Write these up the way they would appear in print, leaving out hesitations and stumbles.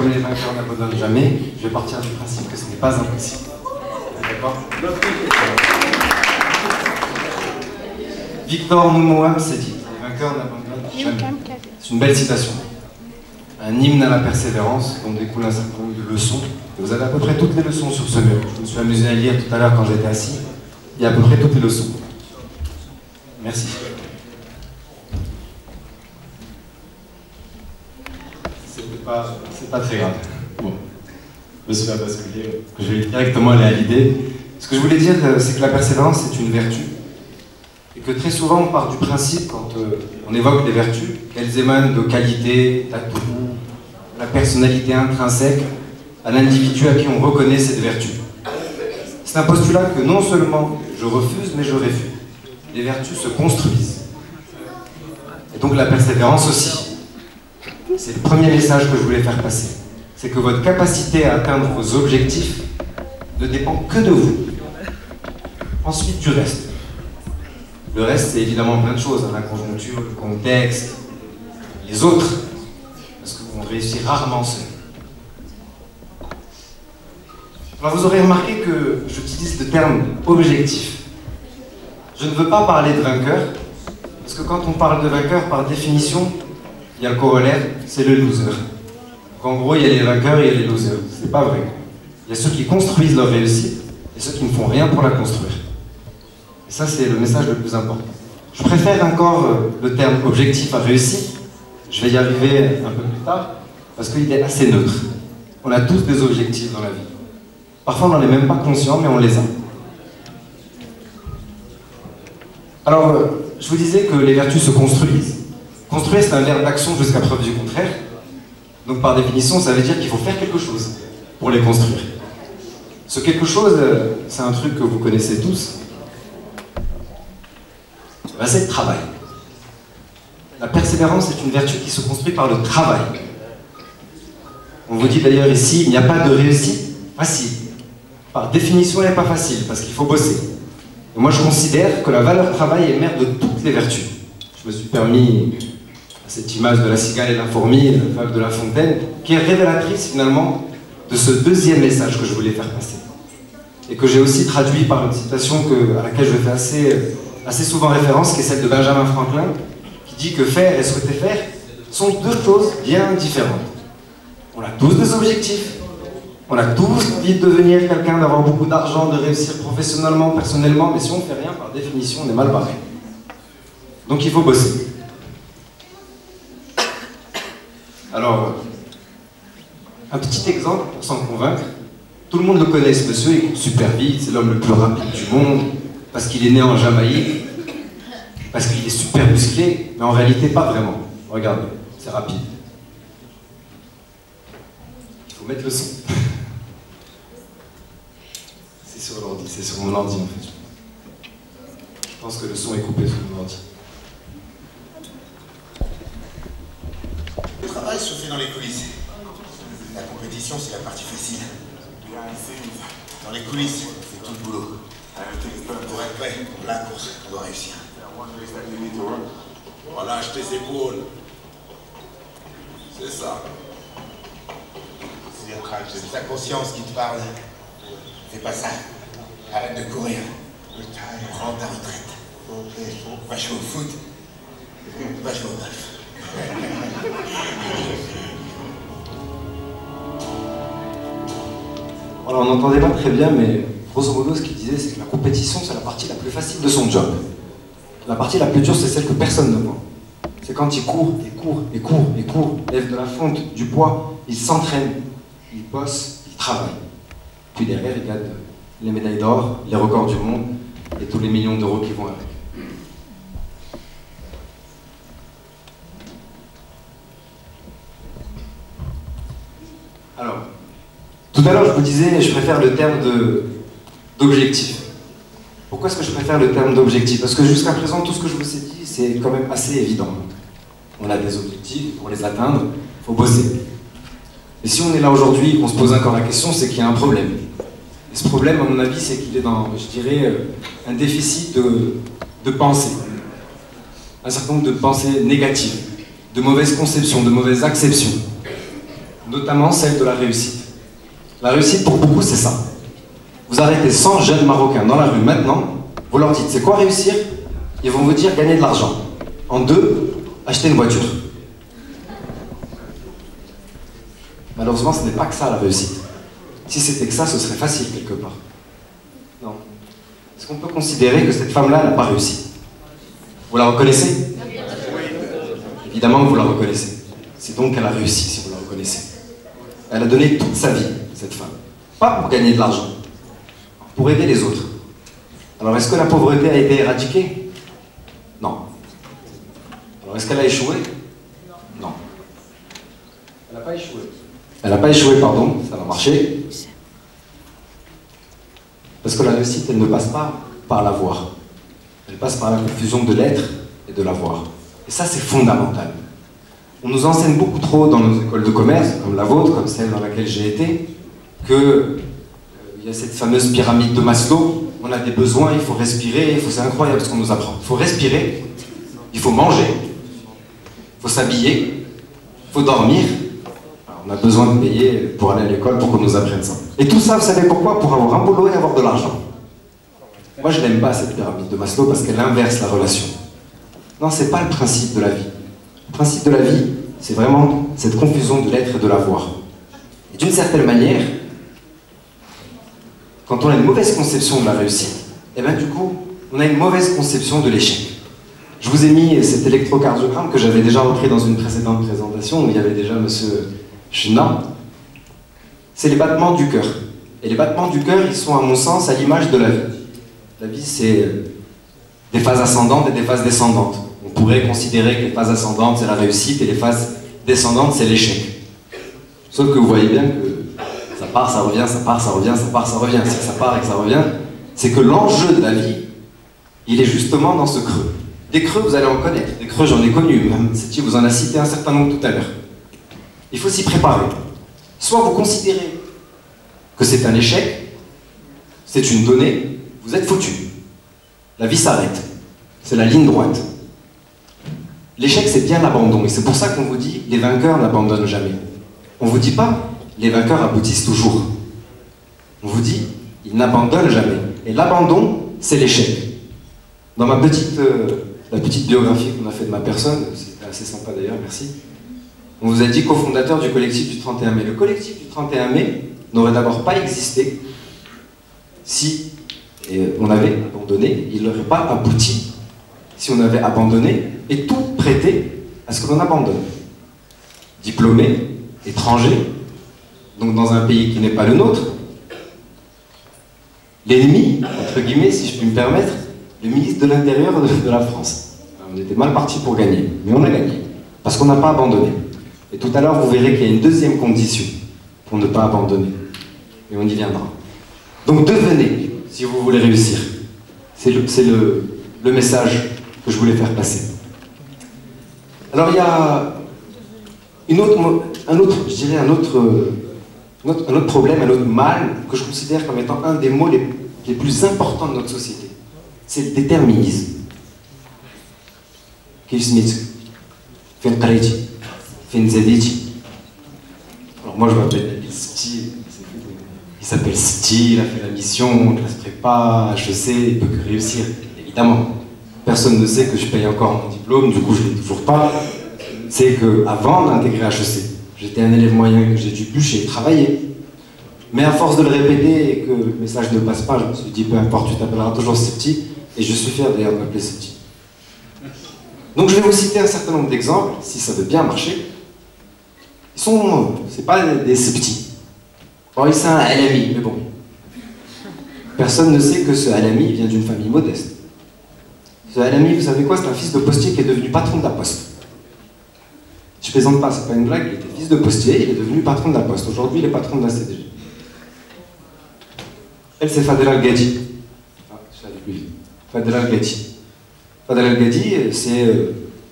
comme les vainqueurs n'abandonnent jamais, je vais partir du principe que ce n'est pas impossible. D'accord? Victor Noumouam s'est dit, les vainqueurs n'abandonnent jamais. C'est une belle citation. Un hymne à la persévérance dont découle un certain nombre de leçons. Et vous avez à peu près toutes les leçons sur ce mur. Je me suis amusé à lire tout à l'heure quand j'étais assis. Il y a à peu près toutes les leçons. Merci. C'est pas très grave. Bon, je me suis basculé. Je vais directement aller à l'idée. Ce que je voulais dire, c'est que la persévérance, c'est une vertu. Et que très souvent, on part du principe, quand on évoque les vertus, qu'elles émanent de qualités, d'atouts, la personnalité intrinsèque à l'individu à qui on reconnaît cette vertu. C'est un postulat que non seulement je refuse, mais je réfute. Les vertus se construisent. Et donc la persévérance aussi. C'est le premier message que je voulais faire passer. C'est que votre capacité à atteindre vos objectifs ne dépend que de vous. Ensuite, du reste. Le reste, c'est évidemment plein de choses, hein, la conjoncture, le contexte, les autres, parce qu'on réussit rarement seul. Alors vous aurez remarqué que j'utilise le terme objectif. Je ne veux pas parler de vainqueur, parce que quand on parle de vainqueur, par définition, il y a le corollaire, c'est le loser. Donc en gros, il y a les vainqueurs et il y a les losers. C'est pas vrai. Il y a ceux qui construisent leur réussite et ceux qui ne font rien pour la construire. Et ça, c'est le message le plus important. Je préfère encore le terme objectif à réussite. Je vais y arriver un peu plus tard, parce qu'il est assez neutre. On a tous des objectifs dans la vie. Parfois, on n'en est même pas conscient, mais on les a. Alors, je vous disais que les vertus se construisent. Construire, c'est un verbe d'action jusqu'à preuve du contraire. Donc, par définition, ça veut dire qu'il faut faire quelque chose pour les construire. Ce quelque chose, c'est un truc que vous connaissez tous. C'est le travail. La persévérance est une vertu qui se construit par le travail. On vous dit d'ailleurs ici, il n'y a pas de réussite facile. Par définition, elle n'est pas facile, parce qu'il faut bosser. Et moi, je considère que la valeur travail est mère de toutes les vertus. Je me suis permis cette image de la cigale et la fourmi, la fable de La Fontaine, qui est révélatrice finalement de ce deuxième message que je voulais faire passer. Et que j'ai aussi traduit par une citation à laquelle je fais assez souvent référence, qui est celle de Benjamin Franklin, qui dit que faire et souhaiter faire sont deux choses bien différentes. On a tous des objectifs, on a tous envie de devenir quelqu'un, d'avoir beaucoup d'argent, de réussir professionnellement, personnellement, mais si on ne fait rien, par définition, on est mal barré. Donc il faut bosser. Alors, un petit exemple pour s'en convaincre. Tout le monde le connaît, ce monsieur, il court super vite, c'est l'homme le plus rapide du monde, parce qu'il est né en Jamaïque, parce qu'il est super musclé, mais en réalité pas vraiment. Regardez, c'est rapide. Il faut mettre le son. C'est sur l'ordi, c'est sur mon ordi en fait. Je pense que le son est coupé sur mon ordi. Le travail se fait dans les coulisses. La compétition, c'est la partie facile. Dans les coulisses, c'est tout le boulot. Pour être prêt pour la course, on doit réussir. Relâche tes épaules. C'est ça. C'est ta conscience qui te parle. Fais pas ça. Arrête de courir. Prends ta retraite. Va jouer au foot. Va jouer au golf. Alors, on n'entendait pas très bien, mais grosso modo, ce qu'il disait, c'est que la compétition, c'est la partie la plus facile de son job. La partie la plus dure, c'est celle que personne ne voit. C'est quand il court, et court, et court, et court, lève de la fonte, du poids, il s'entraîne, il bosse, il travaille. Puis derrière, il gagne les médailles d'or, les records du monde, et tous les millions d'euros qui vont avec. Alors, tout à l'heure, je vous disais, je préfère le terme d'objectif. Pourquoi est-ce que je préfère le terme d'objectif? Parce que jusqu'à présent, tout ce que je vous ai dit, c'est quand même assez évident. On a des objectifs, pour les atteindre, il faut bosser. Et si on est là aujourd'hui et qu'on se pose encore la question, c'est qu'il y a un problème. Et ce problème, à mon avis, c'est qu'il est dans, je dirais, un déficit de pensée. Un certain nombre de pensées négatives, de mauvaises conceptions, de mauvaises acceptions. notamment celle de la réussite. La réussite, pour beaucoup, c'est ça. Vous arrêtez 100 jeunes Marocains dans la rue maintenant, vous leur dites, c'est quoi réussir? Ils vont vous dire gagner de l'argent. En deux, acheter une voiture. Malheureusement, ce n'est pas que ça, la réussite. Si c'était que ça, ce serait facile, quelque part. Non. Est-ce qu'on peut considérer que cette femme-là n'a pas réussi? Vous la reconnaissez? Évidemment que vous la reconnaissez. C'est donc qu'elle a réussi, si vous la reconnaissez. Elle a donné toute sa vie, cette femme. Pas pour gagner de l'argent, pour aider les autres. Alors, est-ce que la pauvreté a été éradiquée? Non. Alors, est-ce qu'elle a échoué? Non. Elle n'a pas échoué. Elle n'a pas échoué, pardon, ça va marcher. Parce que la réussite, elle ne passe pas par l'avoir. Elle passe par la confusion de l'être et de l'avoir. Et ça, c'est fondamental. On nous enseigne beaucoup trop dans nos écoles de commerce, comme la vôtre, comme celle dans laquelle j'ai été, qu'il y a cette fameuse pyramide de Maslow. On a des besoins, il faut respirer, c'est incroyable ce qu'on nous apprend. Il faut respirer, il faut manger, il faut s'habiller, il faut dormir. Alors, on a besoin de payer pour aller à l'école pour qu'on nous apprenne ça. Et tout ça, vous savez pourquoi? Pour avoir un boulot et avoir de l'argent. Moi, je n'aime pas cette pyramide de Maslow parce qu'elle inverse la relation. Non, c'est pas le principe de la vie. Le principe de la vie, c'est vraiment cette confusion de l'être et de l'avoir. Et d'une certaine manière, quand on a une mauvaise conception de la réussite, et bien du coup, on a une mauvaise conception de l'échec. Je vous ai mis cet électrocardiogramme que j'avais déjà repris dans une précédente présentation, où il y avait déjà monsieur Chena. C'est les battements du cœur. Et les battements du cœur, ils sont à mon sens à l'image de la vie. La vie, c'est des phases ascendantes et des phases descendantes. On pourrait considérer que les phases ascendantes, c'est la réussite, et les phases descendantes, c'est l'échec. Sauf que vous voyez bien que ça part, ça revient, ça part, ça revient, ça part, ça revient. Si ça part et que ça revient, c'est que l'enjeu de la vie, il est justement dans ce creux. Des creux, vous allez en connaître. Des creux, j'en ai connu. Même Seti vous en a cité un certain nombre tout à l'heure. Il faut s'y préparer. Soit vous considérez que c'est un échec, c'est une donnée, vous êtes foutu. La vie s'arrête. C'est la ligne droite. L'échec, c'est bien l'abandon. Et c'est pour ça qu'on vous dit, les vainqueurs n'abandonnent jamais. On ne vous dit pas, les vainqueurs aboutissent toujours. On vous dit, ils n'abandonnent jamais. Et l'abandon, c'est l'échec. Dans ma la petite biographie qu'on a fait de ma personne, c'était assez sympa d'ailleurs, merci, on vous a dit cofondateur du collectif du 31 mai. Le collectif du 31 mai n'aurait d'abord pas existé si on avait abandonné, il n'aurait pas abouti si on avait abandonné et tout prêté à ce que l'on abandonne. Diplômé, étranger, donc dans un pays qui n'est pas le nôtre, l'ennemi, entre guillemets, si je puis me permettre, le ministre de l'Intérieur de la France. On était mal parti pour gagner, mais on a gagné, parce qu'on n'a pas abandonné. Et tout à l'heure, vous verrez qu'il y a une deuxième condition pour ne pas abandonner. Et on y viendra. Donc devenez, si vous voulez réussir. C'est le message que je voulais faire passer. Alors il y a un autre problème, un autre mal que je considère comme étant un des mots les plus importants de notre société. C'est le déterminisme. Alors moi je m'appelle Seti, il s'appelle Seti, il a fait la mission, classe prépa, HEC, il peut que réussir, évidemment. Personne ne sait que je paye encore mon diplôme, du coup je ne l'ai toujours pas. C'est qu'avant d'intégrer HEC, j'étais un élève moyen que j'ai dû bûcher et travailler. Mais à force de le répéter et que le message ne passe pas, je me suis dit, peu importe, tu t'appelleras toujours Seti, et je suis fier d'ailleurs de m'appeler Seti. Donc je vais vous citer un certain nombre d'exemples, si ça veut bien marcher. C'est pas des Septis. Bon, c'est un LMI, mais bon. Personne ne sait que ce LMI vient d'une famille modeste. Ce LMI, vous savez quoi, c'est un fils de postier qui est devenu patron de la Poste. Je plaisante pas, c'est pas une blague, il était fils de postier, il est devenu patron de la Poste. Aujourd'hui, il est patron de la CDG. Elle, c'est Fadela Al-Gadi. Ah, je suis avec lui. Fadela Al-Gadi. Fadela Al-Gadi, c'est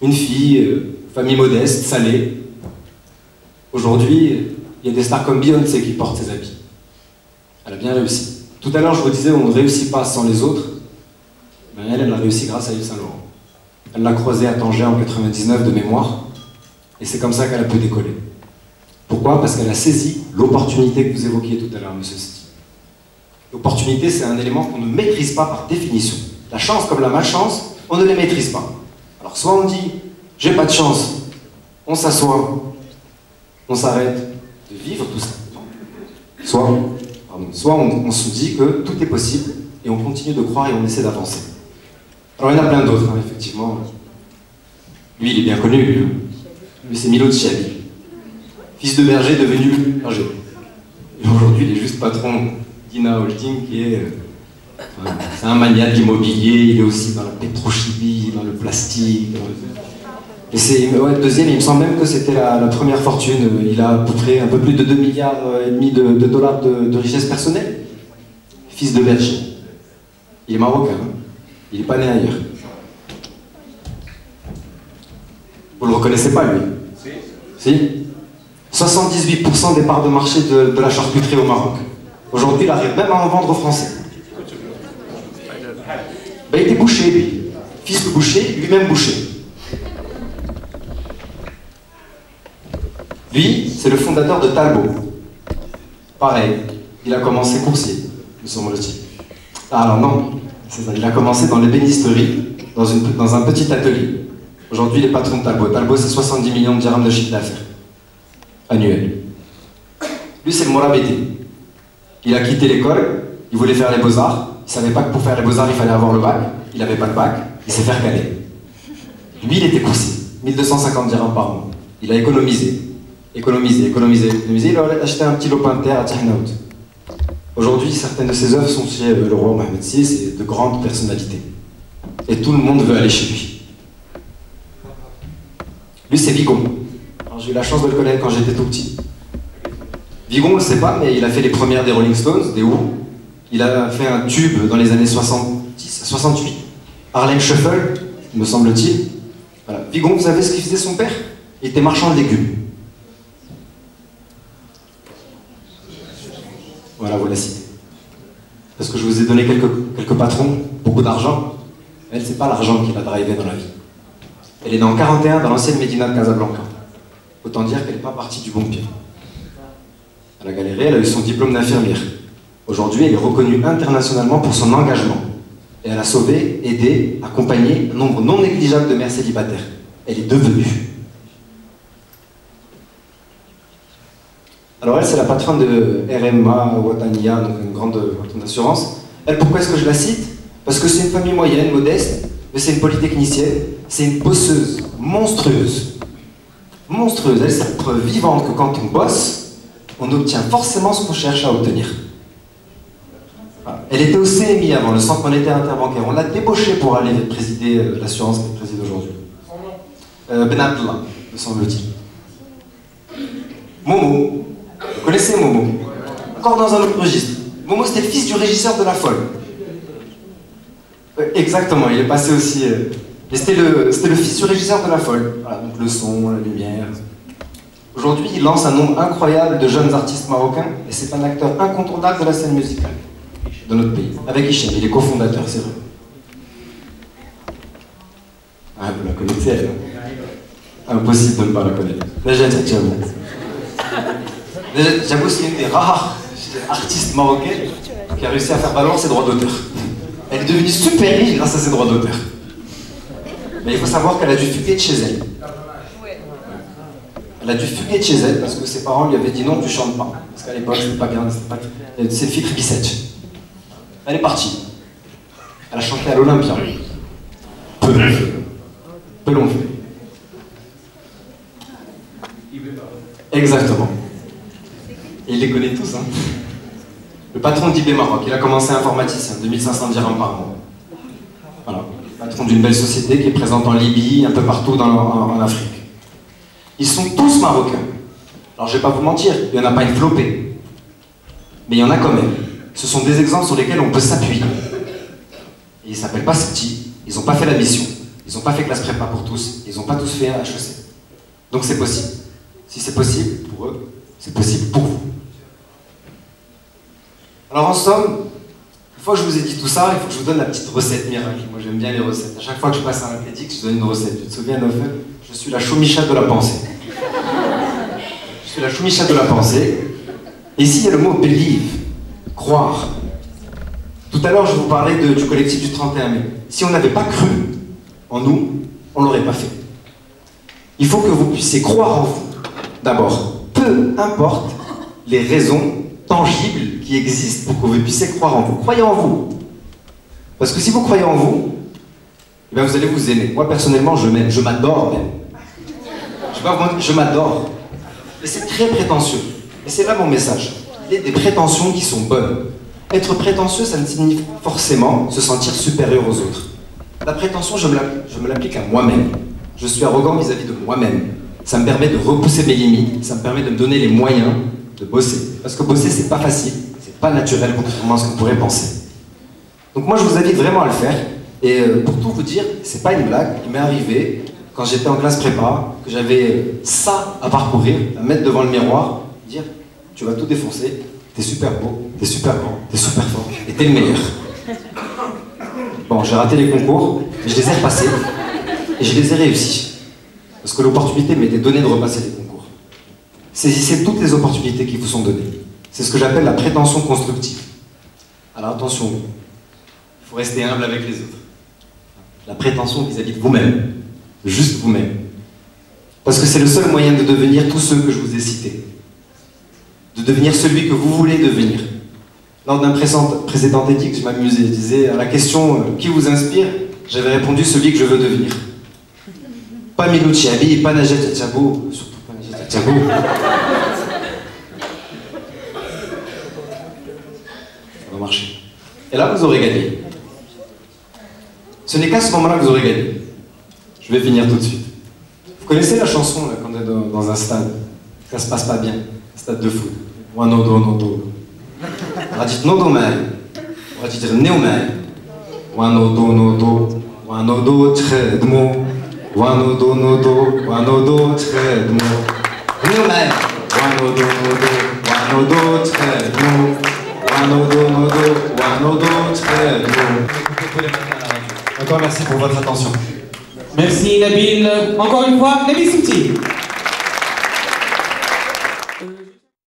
une fille, famille modeste, salée. Aujourd'hui, il y a des stars comme Beyoncé qui portent ses habits. Elle a bien réussi. Tout à l'heure, je vous disais, on ne réussit pas sans les autres. Ben elle a réussi grâce à Yves Saint Laurent. Elle l'a croisé à Tanger en 99 de mémoire. Et c'est comme ça qu'elle a pu décoller. Pourquoi? Parce qu'elle a saisi l'opportunité que vous évoquiez tout à l'heure, monsieur Siti. L'opportunité, c'est un élément qu'on ne maîtrise pas par définition. La chance comme la malchance, on ne les maîtrise pas. Alors soit on dit, j'ai pas de chance, on s'assoit, on s'arrête de vivre tout ça. Soit on se dit que tout est possible et on continue de croire et on essaie d'avancer. Alors il y en a plein d'autres, hein, effectivement. Lui, il est bien connu, lui. Lui, c'est Milo Tchiabi. Fils de berger devenu berger. Et aujourd'hui, il est juste patron d'Ina Holding, qui est... c'est un magnat de l'immobilier, il est aussi dans la pétrochimie, dans le plastique. Et c'est le deuxième, il me semble même que c'était la première fortune. Il a à peu près un peu plus de 2,5 milliards de dollars de richesse personnelle. Fils de berger. Il est marocain, hein. Il n'est pas né ailleurs. Vous ne le reconnaissez pas, lui? Si. 78% des parts de marché de la charcuterie au Maroc. Aujourd'hui, il arrive même à en vendre aux Français. Ben, il était boucher, lui. Fils de boucher, lui-même boucher. Lui, c'est le fondateur de Talbot. Pareil, il a commencé coursier, me semble-t-il. Ah, alors non, c'est ça. Il a commencé dans l'ébénisterie, dans un petit atelier. Aujourd'hui, il est patron de Talbot. Talbot, c'est 70 millions de dirhams de chiffre d'affaires annuel. Lui, c'est le Morabété. Il a quitté l'école, il voulait faire les beaux-arts. Il ne savait pas que pour faire les beaux-arts, il fallait avoir le bac. Il n'avait pas de bac, il s'est fait caler. Lui, il était coursier. 1250 dirhams par mois. Il a économisé. Il a acheté un petit lopin de terre à Tihnaout. Aujourd'hui, certaines de ses œuvres sont chez le roi Mohamed VI, c'est de grandes personnalités. Et tout le monde veut aller chez lui. Lui, c'est Vigon. J'ai eu la chance de le connaître quand j'étais tout petit. Vigon, on ne le sait pas, mais il a fait les premières des Rolling Stones, des Who. Il a fait un tube dans les années 70 à 68. Harlem Shuffle, me semble-t-il. Voilà. Vigon, vous savez ce qu'il faisait son père? Il était marchand de légumes. Voilà, vous la citez. Parce que je vous ai donné quelques patrons, beaucoup d'argent. Elle, c'est pas l'argent qui l'a drivé dans la vie. Elle est née en 41 dans l'ancienne Médina de Casablanca. Autant dire qu'elle n'est pas partie du bon pied. Elle a galéré, elle a eu son diplôme d'infirmière. Aujourd'hui, elle est reconnue internationalement pour son engagement. Et elle a sauvé, aidé, accompagné un nombre non négligeable de mères célibataires. Elle est devenue. Alors elle, c'est la patronne de RMA Watania, donc une grande assurance. Elle, pourquoi est-ce que je la cite? Parce que c'est une famille moyenne, modeste, mais c'est une polytechnicienne, c'est une bosseuse monstrueuse. Monstrueuse, elle, c'est la preuve vivante que quand on bosse, on obtient forcément ce qu'on cherche à obtenir. Voilà. Elle était au CMI avant, le centre monétaire interbancaire. On l'a débauchée pour aller présider l'assurance qu'elle préside aujourd'hui. Ben Abdallah, me semble-t-il. Momo. Vous connaissez Momo? Encore dans un autre registre. Momo, c'était le fils du régisseur de La Folle. Exactement, il est passé aussi... Mais c'était le fils du régisseur de La Folle. Voilà, donc le son, la lumière... Aujourd'hui, il lance un nombre incroyable de jeunes artistes marocains, et c'est un acteur incontournable de la scène musicale de notre pays. Avec Hichem, il est cofondateur, c'est vrai. Ah, vous la connaissez, elle. Impossible de ne pas la connaître. Déjà, Djabou. Djabou, c'est une des rares artistes marocains qui a réussi à faire valoir ses droits d'auteur. Elle est devenue super riche grâce à ses droits d'auteur. Mais il faut savoir qu'elle a dû fuguer de chez elle. Elle a dû fuguer de chez elle parce que ses parents lui avaient dit non, tu chantes pas. Parce qu'à l'époque, c'était pas bien, c'est une fille tribisèche. Elle est partie. Elle a chanté à l'Olympia. Peu l'ont fait. Exactement. Et il les connaît tous, hein. Le patron d'IB Maroc, il a commencé informaticien, 2500 dirhams par mois. Voilà. Patron d'une belle société qui est présente en Libye, un peu partout en Afrique. Ils sont tous marocains. Alors je vais pas vous mentir, il n'y en a pas une flopée. Mais il y en a quand même. Ce sont des exemples sur lesquels on peut s'appuyer. Et ils ne s'appellent pas Siti, ils n'ont pas fait la mission, ils n'ont pas fait classe prépa pour tous, ils n'ont pas tous fait un HEC. Donc c'est possible. Si c'est possible pour eux, c'est possible pour vous. Alors en somme, une fois que je vous ai dit tout ça, il faut que je vous donne la petite recette miracle. Moi j'aime bien les recettes. À chaque fois que je passe un athlètique, je donne une recette. Tu te souviens, Nofel? Je suis la chaumichette de la pensée. Je suis la choumicha de la pensée. Et ici, il y a le mot believe, croire. Tout à l'heure, je vous parlais du collectif du 31 mai. Si on n'avait pas cru en nous, on ne l'aurait pas fait. Il faut que vous puissiez croire en vous, d'abord. Peu importe les raisons tangibles qui existent pour que vous puissiez croire en vous. Croyez en vous. Parce que si vous croyez en vous, eh bien vous allez vous aimer. Moi, personnellement, je m'aime. Je m'adore même. Je m'adore. Et c'est très prétentieux. Et c'est là mon message. Il y a des prétentions qui sont bonnes. Être prétentieux, ça ne signifie pas forcément se sentir supérieur aux autres. La prétention, je me l'applique à moi-même. Je suis arrogant vis-à-vis de moi-même. Ça me permet de repousser mes limites. Ça me permet de me donner les moyens de bosser. Parce que bosser, c'est pas facile. C'est pas naturel, contrairement à ce qu'on pourrait penser. Donc moi, je vous invite vraiment à le faire. Et pour tout vous dire, c'est pas une blague. Il m'est arrivé, quand j'étais en classe prépa, que j'avais ça à parcourir, à mettre devant le miroir, dire « Tu vas tout défoncer, t'es super beau, t'es super grand, t'es super fort, et t'es le meilleur. » Bon, j'ai raté les concours, mais je les ai repassés, et je les ai réussis. Parce que l'opportunité m'était donnée de repasser les concours. Saisissez toutes les opportunités qui vous sont données. C'est ce que j'appelle la prétention constructive. Alors attention, il faut rester humble avec les autres. La prétention vis-à-vis de vous-même, juste vous-même. Parce que c'est le seul moyen de devenir tous ceux que je vous ai cités. De devenir celui que vous voulez devenir. Lors d'un précédent éthique, je m'amusais, je disais à la question « Qui vous inspire ?», j'avais répondu « Celui que je veux devenir ». Pas Milouchi Ali, pas Najat Tchabou, surtout pas Najat Tchabou. Ça va marcher. Et là, vous aurez gagné. Ce n'est qu'à ce moment-là que vous aurez gagné. Je vais finir tout de suite. Vous connaissez la chanson là, quand on est dans un stade, ça se passe pas bien, un stade de foot. Wanodo, nodo. On va dire nodo mai. On va dire neo mai. Wanodo, nodo. Wanodo, tredmo. Wanodo, nodo. Wanodo, tredmo. Neo mai. Wanodo, nodo. Wanodo, tredmo. Wanodo, nodo. Wanodo, tredmo. Encore merci pour votre attention. Merci Nabil. Encore une fois, Nabil Souti.